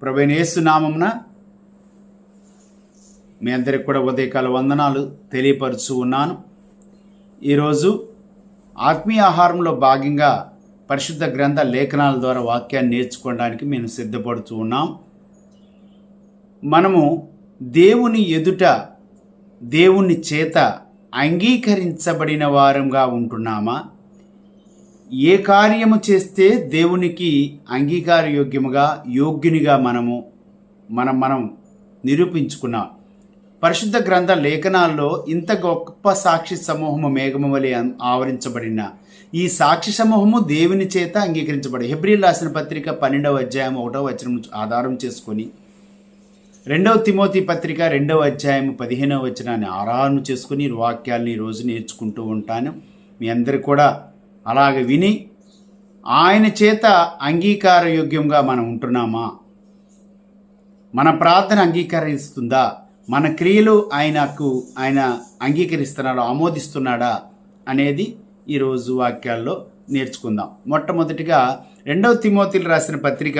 ప్రభువైన యేసు నామమున మీ అందరికి కూడా ఉదయకాల వందనాలు తెలియపరుచు ఉన్నాను. ఈరోజు ఆత్మీయ ఆహారంలో భాగంగా పరిశుద్ధ గ్రంథ లేఖనాల ద్వారా వాక్యాన్ని నేర్చుకోవడానికి మేము సిద్ధపడుతూ ఉన్నాం. మనము దేవుని ఎదుట దేవుని చేత అంగీకరించబడిన వారంగా ఉంటున్నామా? ఏ కార్యము చేస్తే దేవునికి అంగీకారయోగ్యముగా యోగ్యునిగా మనం నిరూపించుకున్నాం. పరిశుద్ధ గ్రంథ లేఖనాల్లో ఇంత గొప్ప సాక్షి సమూహము మేఘము వలె ఆవరించబడిన ఈ సాక్షి సమూహము దేవుని చేత అంగీకరించబడి హెబ్రీయులకు రాసిన పత్రిక 12వ అధ్యాయం 1వ వచనం ఆధారం చేసుకొని 2వ తిమోతి పత్రిక 2వ అధ్యాయం 15వ వచనాన్ని ఆధారం చేసుకుని వాక్యాలను ఈరోజు నేర్చుకుంటూ ఉంటాను. మీ అందరు కూడా అలాగ విని ఆయన చేత అంగీకారయోగ్యంగా మనం ఉంటున్నామా? మన ప్రార్థన అంగీకరిస్తుందా? మన క్రియలు ఆయన అంగీకరిస్తున్నాడా, ఆమోదిస్తున్నాడా అనేది ఈరోజు వాక్యాల్లో నేర్చుకుందాం. మొట్టమొదటిగా 2వ తిమోతిలకు రాసిన పత్రిక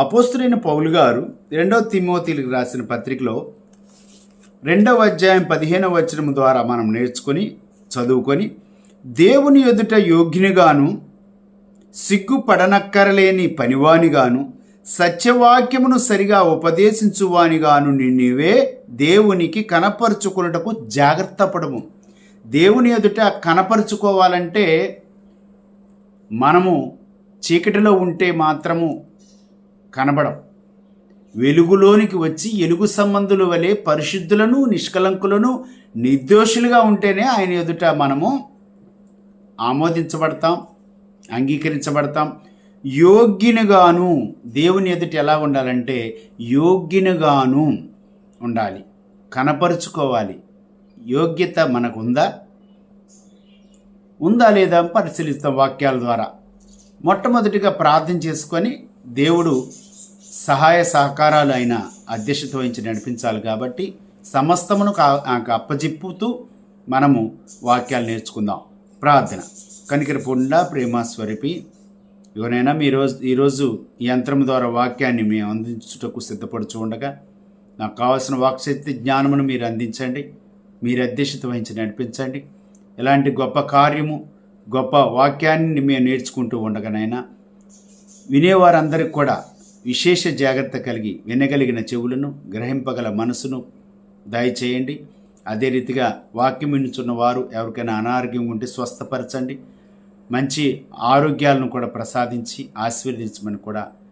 అపోస్తలుడైన పౌలు గారు 2వ తిమోతిలకు రాసిన పత్రికలో 2వ అధ్యాయం 15వ వచనం ద్వారా మనం నేర్చుకొని చదువుకొని దేవుని ఎదుట యోగ్యునిగాను సిగ్గుపడనక్కరలేని పనివానిగాను సత్యవాక్యమును సరిగా ఉపదేశించువానిగాను నీవే దేవునికి కనపరుచుకున్నటకు జాగ్రత్త పడము. దేవుని ఎదుట కనపరుచుకోవాలంటే మనము చీకటిలో ఉంటే మాత్రము కనబడం. వెలుగులోనికి వచ్చి ఎలుగు సంబంధుల వలె పరిశుద్ధులను నిష్కలంకులను నిర్దోషులుగా ఉంటేనే ఆయన ఎదుట మనము ఆమోదించబడతాం, అంగీకరించబడతాం. యోగ్యునిగాను దేవుని ఎదుట ఎలా ఉండాలంటే యోగ్యునిగాను ఉండాలి, కనపరుచుకోవాలి. యోగ్యత మనకు ఉందా లేదా పరిశీలిస్తాం వాక్యాల ద్వారా. మొట్టమొదటిగా ప్రార్థన చేసుకొని దేవుడు సహాయ సహకారాలు ఆయన అధ్యక్షత వహించి నడిపించాలి. కాబట్టి సమస్తమును అప్పజిప్పుతూ మనము వాక్యాలు నేర్చుకుందాం. ప్రార్థన. కనికర పొండా ప్రేమ స్వరూపి, ఎవరైనా ఈరోజు ఈ యంత్రం ద్వారా వాక్యాన్ని మేము అందించుటకు సిద్ధపడుచు ఉండగా నాకు కావాల్సిన వాక్శక్తి జ్ఞానమును మీరు అందించండి, మీరు అధ్యక్షత వహించి నడిపించండి. ఇలాంటి గొప్ప కార్యము, గొప్ప వాక్యాన్ని మేము నేర్చుకుంటూ ఉండగానైనా వినేవారందరికి కూడా విశేష జాగ్రత్త కలిగి వినగలిగిన చెవులను, గ్రహింపగల మనసును దయచేయండి. అదే రీతిగా వాక్యం వినుచున్న వారు ఎవరికైనా అనారోగ్యం ఉంటే స్వస్థపరచండి, మంచి ఆరోగ్యాలను కూడా ప్రసాదించి ఆశీర్వదించమని కూడా